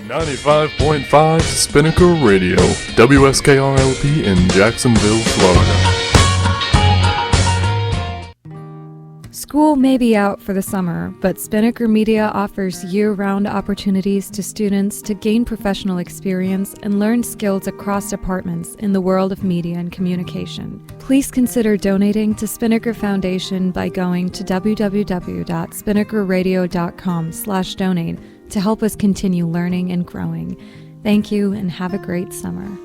95.5 Spinnaker Radio, WSKR LP in Jacksonville, Florida. School may be out for the summer, but Spinnaker Media offers year-round opportunities to students to gain professional experience and learn skills across departments in the world of media and communication. Please consider donating to Spinnaker Foundation by going to www.spinnakerradio.com/donate to help us continue learning and growing. Thank you and have a great summer.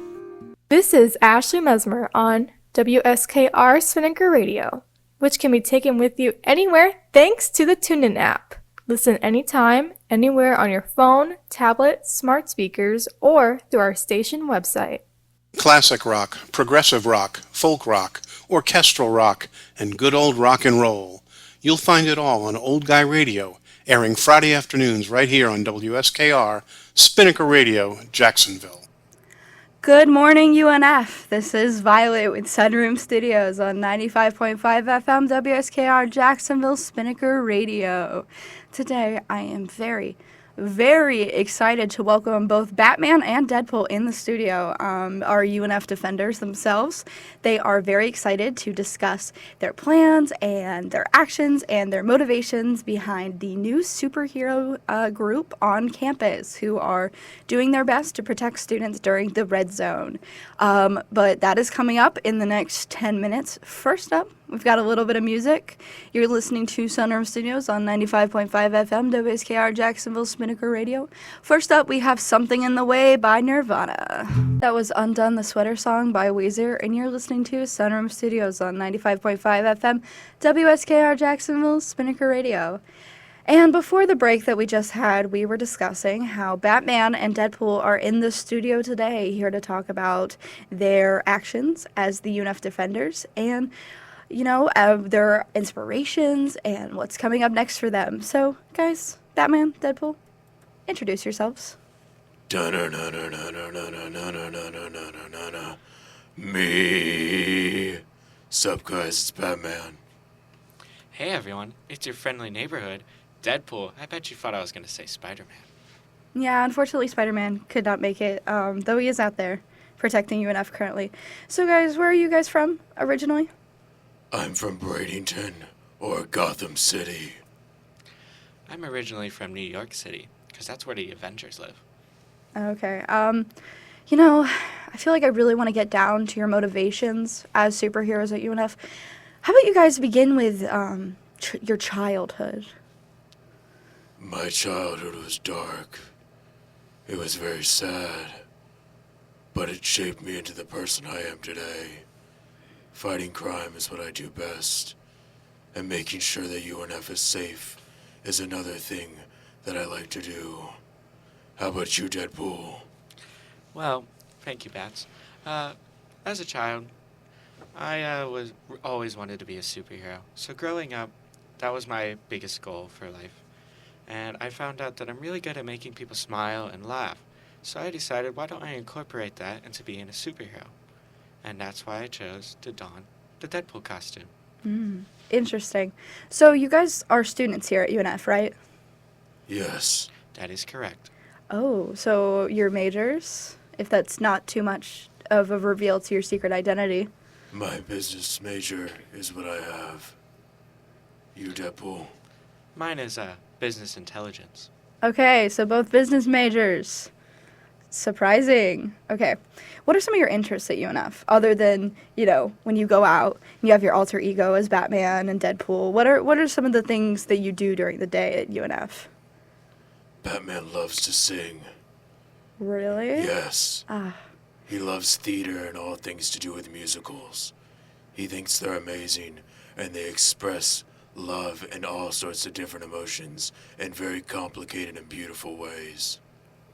This is Ashley Mesmer on WSKR Spinnaker Radio, which can be taken with you anywhere thanks to the TuneIn app. Listen anytime, anywhere on your phone, tablet, smart speakers, or through our station website. Classic rock, progressive rock, folk rock, orchestral rock, and good old rock and roll. You'll find it all on Old Guy Radio, airing Friday afternoons right here on WSKR Spinnaker Radio, Jacksonville. Good morning, UNF. This is Violet with Sunroom Studios on 95.5 FM WSKR Jacksonville Spinnaker Radio. Today, I am very excited to welcome both Batman and Deadpool in the studio, our UNF Defenders themselves. They are very excited to discuss their plans and their actions and their motivations behind the new superhero group on campus who are doing their best to protect students during the red zone. But that is coming up in the next 10 minutes. First up, we've got a little bit of music. You're listening to Sunroom Studios on 95.5 FM WSKR Jacksonville Spinnaker Radio. First up, we have Something in the Way by Nirvana. That was Undone the Sweater Song by Weezer, and you're listening to Sunroom Studios on 95.5 FM WSKR Jacksonville Spinnaker Radio. And before the break that we just had, we were discussing how Batman and Deadpool are in the studio today, here to talk about their actions as the UNF Defenders and their inspirations and what's coming up next for them. So, guys, Batman, Deadpool, introduce yourselves. Me. Sup, guys, it's Batman. Hey, everyone, it's your friendly neighborhood, Deadpool. I bet you thought I was going to say Spider-Man. Yeah, unfortunately, Spider-Man could not make it, though he is out there protecting UNF currently. So, guys, where are you guys from originally? I'm from Bradenton, or Gotham City. I'm originally from New York City, because that's where the Avengers live. Okay. I feel like I really want to get down to your motivations as superheroes at UNF. How about you guys begin with your childhood? My childhood was dark. It was very sad. But it shaped me into the person I am today. Fighting crime is what I do best. And making sure that UNF is safe is another thing that I like to do. How about you, Deadpool? Well, thank you, Bats. As a child, I always wanted to be a superhero. So growing up, that was my biggest goal for life. And I found out that I'm really good at making people smile and laugh. So I decided, why don't I incorporate that into being a superhero? And that's why I chose to don the Deadpool costume. Interesting. So you guys are students here at UNF, right? Yes. That is correct. Oh, so your majors, if that's not too much of a reveal to your secret identity. My business major is what I have. You, Deadpool? Mine is business intelligence. Okay, so both business majors. Surprising. Okay. What are some of your interests at UNF, other than, when you go out and you have your alter ego as Batman and Deadpool? What are some of the things that you do during the day at UNF? Batman loves to sing. Really? Yes. He loves theater and all things to do with musicals. He thinks they're amazing, and they express love and all sorts of different emotions in very complicated and beautiful ways.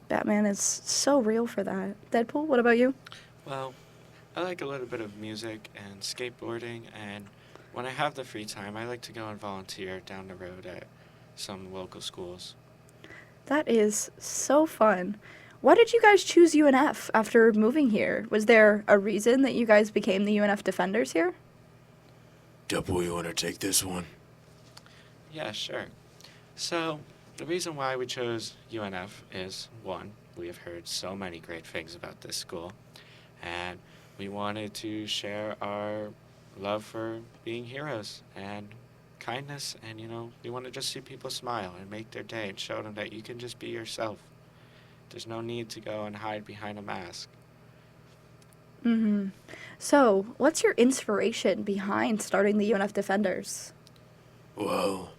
Batman is so real for that. Deadpool, what about you? Well, I like a little bit of music and skateboarding, and when I have the free time, I like to go and volunteer down the road at some local schools. That is so fun. Why did you guys choose UNF after moving here? Was there a reason that you guys became the UNF Defenders here? Deadpool, you want to take this one? Yeah, sure. So, The reason why we chose UNF is, one, we have heard so many great things about this school, and we wanted to share our love for being heroes and kindness, and, we want to just see people smile and make their day and show them that you can just be yourself. There's no need to go and hide behind a mask. Mm-hmm. So, what's your inspiration behind starting the UNF Defenders? Well,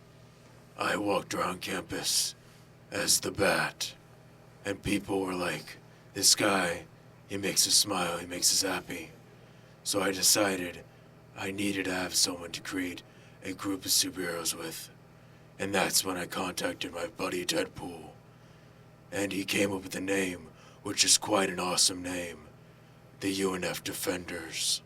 I walked around campus as the Bat, and people were like, this guy, he makes us smile, he makes us happy. So I decided I needed to have someone to create a group of superheroes with. And that's when I contacted my buddy Deadpool. And he came up with a name, which is quite an awesome name. The UNF Defenders.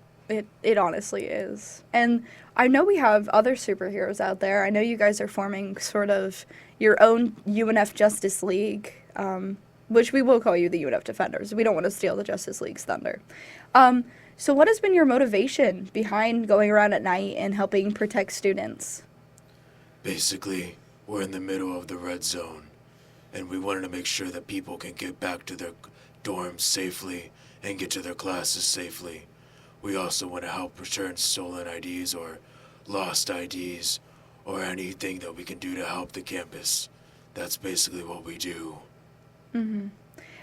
It honestly is. And I know we have other superheroes out there. I know you guys are forming sort of your own UNF Justice League, which we will call you the UNF Defenders. We don't want to steal the Justice League's thunder. So what has been your motivation behind going around at night and helping protect students? Basically, we're in the middle of the red zone, and we wanted to make sure that people can get back to their dorms safely and get to their classes safely. We also want to help return stolen IDs or lost IDs or anything that we can do to help the campus. That's basically what we do. Mm-hmm.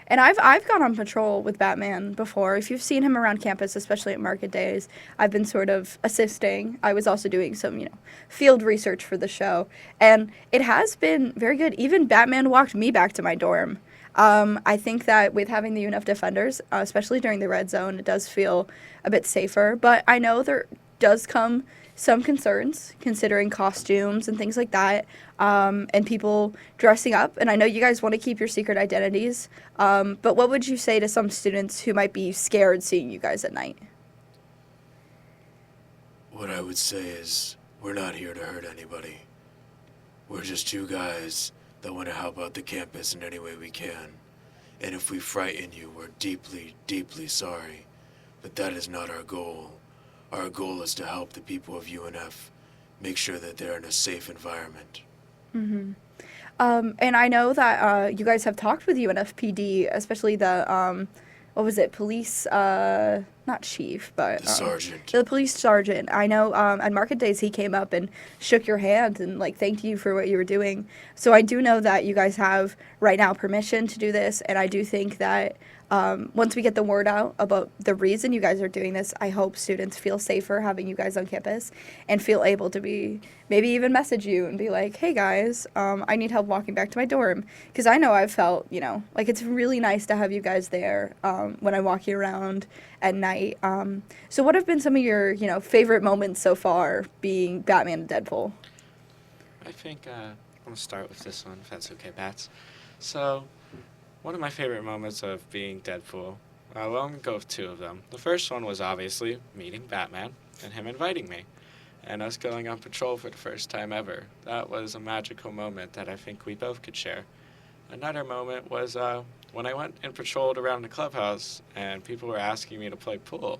And I've gone on patrol with Batman before. If you've seen him around campus, especially at market days, I've been sort of assisting. I was also doing some, field research for the show. And it has been very good. Even Batman walked me back to my dorm. I think that with having the UNF Defenders, especially during the red zone, it does feel a bit safer. But I know there does come some concerns considering costumes and things like that, and people dressing up. And I know you guys want to keep your secret identities, but what would you say to some students who might be scared seeing you guys at night? What I would say is, we're not here to hurt anybody. We're just two guys that want to help out the campus in any way we can. And if we frighten you, we're deeply, deeply sorry. But that is not our goal. Our goal is to help the people of UNF make sure that they're in a safe environment. Mm-hmm. And I know that you guys have talked with UNFPD, especially the, police, not chief, but... The sergeant. The police sergeant. I know at market days he came up and shook your hand and, thanked you for what you were doing. So I do know that you guys have right now permission to do this, and I do think that once we get the word out about the reason you guys are doing this, I hope students feel safer having you guys on campus and feel able to maybe even message you and be like, hey guys, I need help walking back to my dorm. Because I know I've felt, it's really nice to have you guys there when I'm walking around at night. So what have been some of your, favorite moments so far being Batman and Deadpool? I think I'm going to start with this one, if that's okay, Bats. So, one of my favorite moments of being Deadpool, I'm going to go with two of them. The first one was obviously meeting Batman and him inviting me, and us going on patrol for the first time ever. That was a magical moment that I think we both could share. Another moment was when I went and patrolled around the clubhouse, and people were asking me to play pool.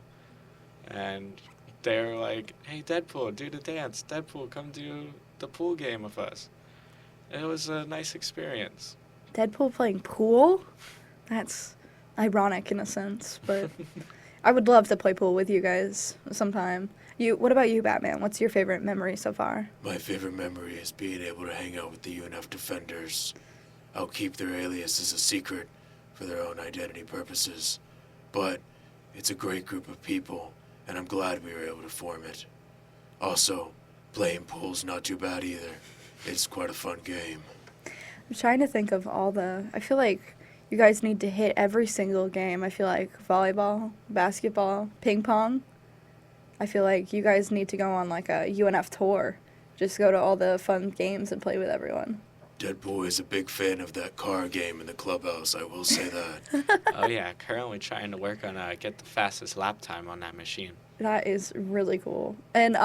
And they were like, hey, Deadpool, do the dance. Deadpool, come do the pool game with us. It was a nice experience. Deadpool playing pool? That's ironic in a sense, but I would love to play pool with you guys sometime. What about you, Batman? What's your favorite memory so far? My favorite memory is being able to hang out with the UNF Defenders. I'll keep their aliases a secret for their own identity purposes, but it's a great group of people, and I'm glad we were able to form it. Also, playing pool's not too bad either. It's quite a fun game. I'm trying to think of I feel like you guys need to hit every single game. I feel like volleyball, basketball, ping pong. I feel like you guys need to go on a UNF tour. Just go to all the fun games and play with everyone. Deadpool is a big fan of that car game in the clubhouse, I will say that. Oh yeah, currently trying to work on get the fastest lap time on that machine. That is really cool. And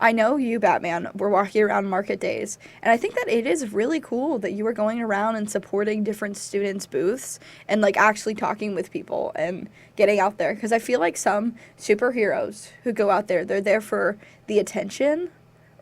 I know you, Batman, were walking around market days, and I think that it is really cool that you were going around and supporting different students' booths and actually talking with people and getting out there. Because I feel like some superheroes who go out there, they're there for the attention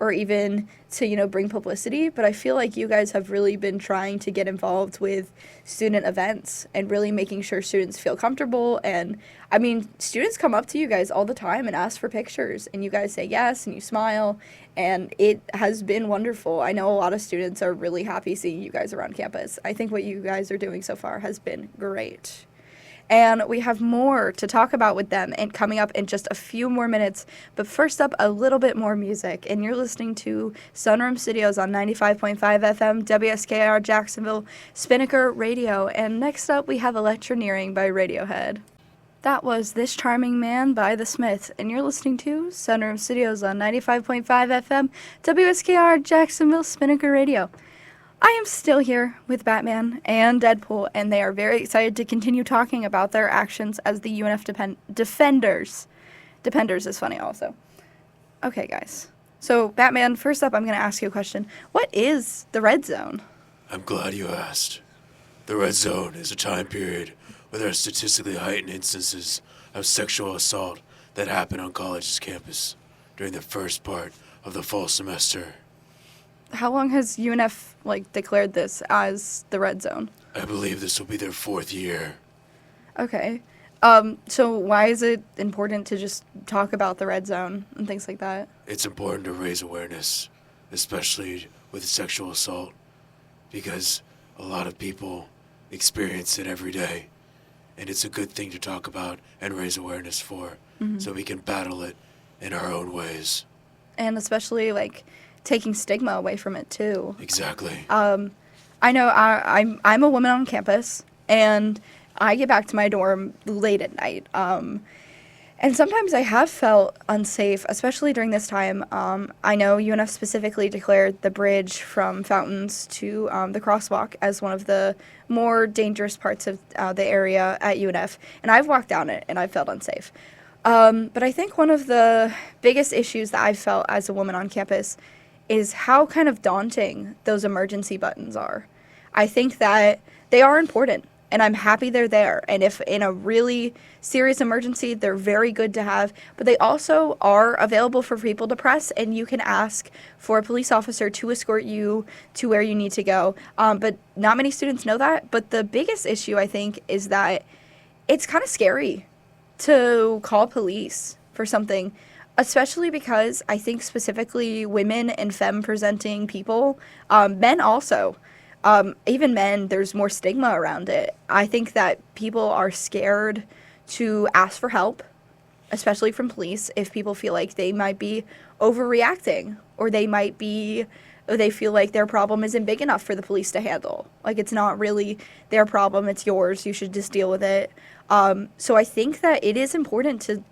or even to, bring publicity, but I feel like you guys have really been trying to get involved with student events and really making sure students feel comfortable. And I mean, students come up to you guys all the time and ask for pictures, and you guys say yes and you smile, and it has been wonderful. I know a lot of students are really happy seeing you guys around campus. I think what you guys are doing so far has been great. And we have more to talk about with them and coming up in just a few more minutes. But first up, a little bit more music. And you're listening to Sunroom Studios on 95.5 FM WSKR Jacksonville Spinnaker Radio. And next up, we have Electioneering by Radiohead. That was This Charming Man by The Smiths. And you're listening to Sunroom Studios on 95.5 FM WSKR Jacksonville Spinnaker Radio. I am still here with Batman and Deadpool, and they are very excited to continue talking about their actions as the UNF Defenders. Dependers is funny also. Okay, guys. So, Batman, first up, I'm going to ask you a question. What is the red zone? I'm glad you asked. The red zone is a time period where there are statistically heightened instances of sexual assault that happen on college's campus during the first part of the fall semester. How long has UNF, declared this as the red zone? I believe this will be their 4th year. Okay. So why is it important to just talk about the red zone and things like that? It's important to raise awareness, especially with sexual assault, because a lot of people experience it every day, and it's a good thing to talk about and raise awareness for, so we can battle it in our own ways. And especially, taking stigma away from it too. Exactly. I know I'm a woman on campus, and I get back to my dorm late at night. And sometimes I have felt unsafe, especially during this time. I know UNF specifically declared the bridge from Fountains to the crosswalk as one of the more dangerous parts of the area at UNF, and I've walked down it and I've felt unsafe. But I think one of the biggest issues that I've felt as a woman on campus is how kind of daunting those emergency buttons are. I think that they are important, and I'm happy they're there. And if in a really serious emergency, they're very good to have. But they also are available for people to press, and you can ask for a police officer to escort you to where you need to go. But not many students know that. But the biggest issue, I think, is that it's kind of scary to call police for something, especially because I think specifically women and femme-presenting people, men also, even men, there's more stigma around it. I think that people are scared to ask for help, especially from police, if people feel like they might be overreacting, or they feel like their problem isn't big enough for the police to handle. Like, it's not really their problem, it's yours, you should just deal with it. So I think that it is important to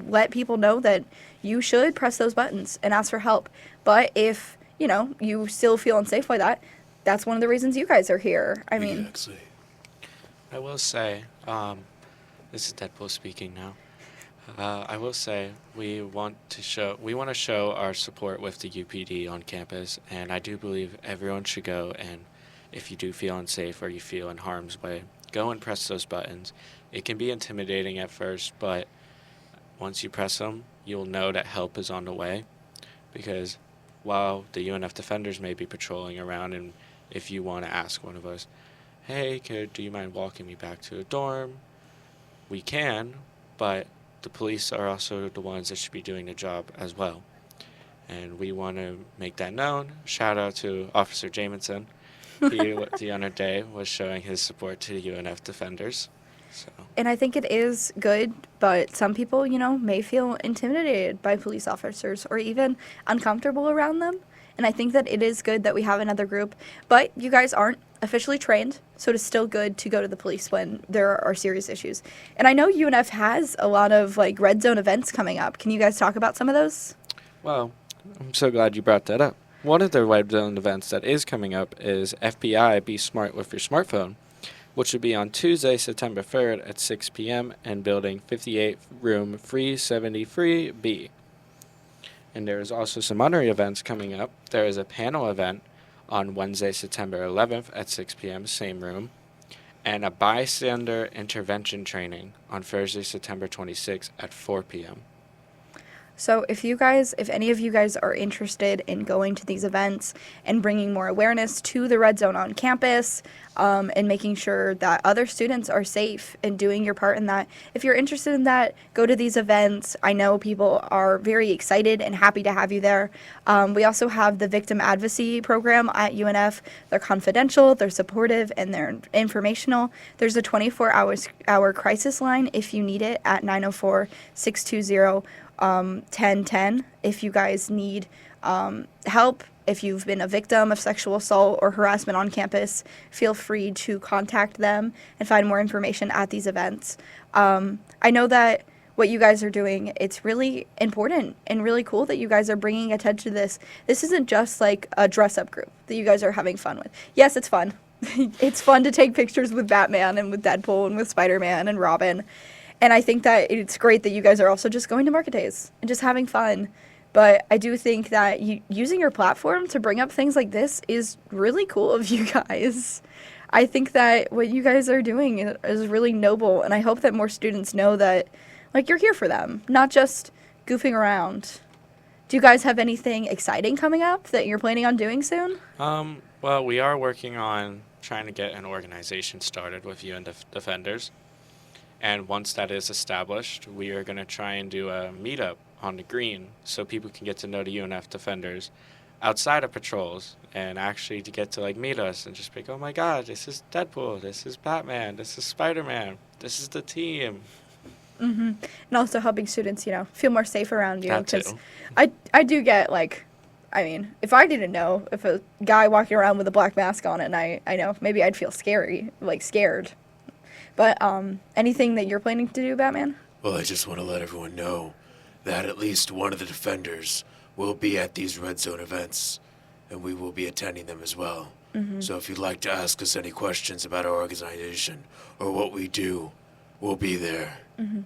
let people know that you should press those buttons and ask for help. But if, you still feel unsafe by that, that's one of the reasons you guys are here. I mean, Exactly. I will say, this is Deadpool speaking now. I will say we want to show our support with the UPD on campus, and I do believe everyone should go. And if you do feel unsafe or you feel in harm's way, go and press those buttons. It can be intimidating at first, but once you press them, you'll know that help is on the way. Because while the UNF Defenders may be patrolling around, and if you want to ask one of us, hey, kid, do you mind walking me back to a dorm? We can, but the police are also the ones that should be doing the job as well. And we want to make that known. Shout out to Officer Jamison. He, the other day, was showing his support to the UNF Defenders. So. And I think it is good, but some people, may feel intimidated by police officers or even uncomfortable around them. And I think that it is good that we have another group. But you guys aren't officially trained, so it is still good to go to the police when there are serious issues. And I know UNF has a lot of, red zone events coming up. Can you guys talk about some of those? Well, I'm so glad you brought that up. One of the red zone events that is coming up is FBI Be Smart with Your Smartphone, which will be on Tuesday, September 3rd at 6 p.m. in Building 58, Room 373B. And there is also some other events coming up. There is a panel event on Wednesday, September 11th at 6 p.m., same room, and a Bystander intervention training on Thursday, September 26th at 4 p.m. So if any of you guys are interested in going to these events and bringing more awareness to the Red Zone on campus, and making sure that other students are safe and doing your part in that, if you're interested in that, go to these events. I know people are very excited and happy to have you there. We also have the Victim Advocacy program at UNF. They're confidential, they're supportive, and they're informational. There's a 24-hour crisis line if you need it at 904-620-1010 if you guys need help. If you've been a victim of sexual assault or harassment on campus, feel free to contact them and find more information at these events. I know that what you guys are doing, it's really important and really cool that you guys are bringing attention to this. This isn't just like a dress-up group that you guys are having fun with. Yes, it's fun. It's fun to take pictures with Batman and with Deadpool and with Spider-Man and Robin. And I think that it's great that you guys are also just going to market days and just having fun. But I do think that using your platform to bring up things like this is really cool of you guys. I think that what you guys are doing is really noble, and I hope that more students know that, like, you're here for them, not just goofing around. Do you guys have anything exciting coming up that you're planning on doing soon? Well, we are working on trying to get an organization started with UNF Defenders. And once that is established, we are going to try and do a meetup on the green so people can get to know the UNF Defenders outside of patrols and actually to get to, like, meet us and just be like, oh my God, this is Deadpool, this is Batman, this is Spider-Man, this is the team. Mm-hmm. And also helping students, feel more safe around you. That too. Because I do get, if I didn't know, if a guy walking around with a black mask on at night, I know maybe I'd feel scared. But anything that you're planning to do, Batman? Well, I just want to let everyone know that at least one of the Defenders will be at these Red Zone events, and we will be attending them as well. Mm-hmm. So if you'd like to ask us any questions about our organization or what we do, we'll be there. Mm-hmm.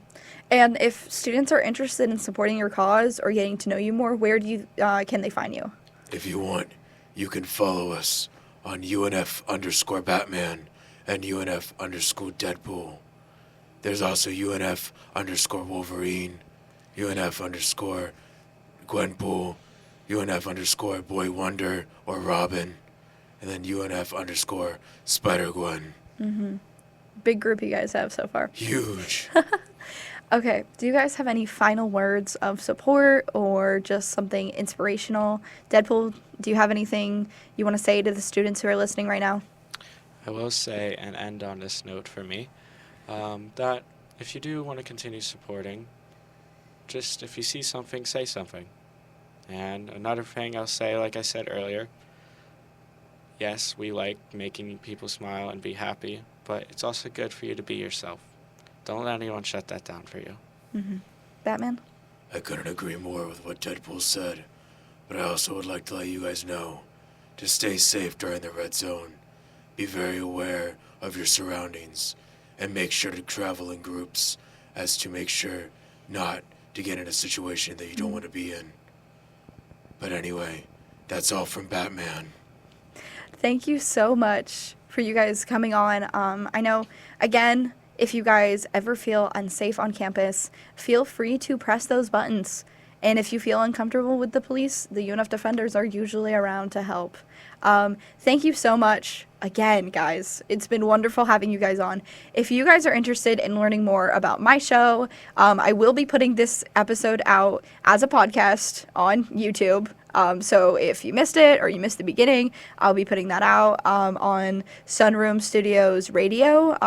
And if students are interested in supporting your cause or getting to know you more, where can they find you? If you want, you can follow us on UNF_Batman and UNF_Deadpool. There's also UNF_Wolverine, UNF_Gwenpool, UNF_Boy Wonder or Robin, and then UNF_Spider-Gwen. Mm-hmm. Big group you guys have so far. Huge. Okay, do you guys have any final words of support or just something inspirational? Deadpool, do you have anything you want to say to the students who are listening right now? I will say and end on this note for me, that if you do want to continue supporting, just if you see something, say something. And another thing I'll say, like I said earlier, yes, we like making people smile and be happy, but it's also good for you to be yourself. Don't let anyone shut that down for you. Mm-hmm. Batman? I couldn't agree more with what Deadpool said, but I also would like to let you guys know to stay safe during the Red Zone. Be very aware of your surroundings and make sure to travel in groups as to make sure not to get in a situation that you don't want to be in. But anyway, that's all from Batman. Thank you so much for you guys coming on. I know, again, if you guys ever feel unsafe on campus, feel free to press those buttons. And if you feel uncomfortable with the police, the UNF Defenders are usually around to help. Thank you so much again, guys. It's been wonderful having you guys on. If you guys are interested in learning more about my show, I will be putting this episode out as a podcast on YouTube. So if you missed it or you missed the beginning, I'll be putting that out on Sunroom Studios Radio,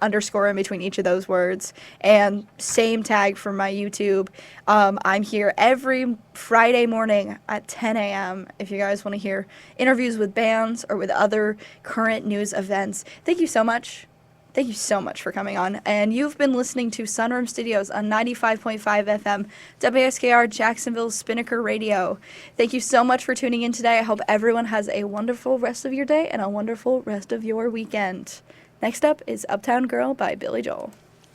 underscore in between each of those words, and same tag for my YouTube. I'm here every Friday morning at 10 a.m. if you guys want to hear interviews with bands or with other current news events. Thank you so much. Thank you so much for coming on. And you've been listening to Sunroom Studios on 95.5 FM WSKR Jacksonville Spinnaker Radio. Thank you so much for tuning in today. I hope everyone has a wonderful rest of your day and a wonderful rest of your weekend. Next up is Uptown Girl by Billy Joel.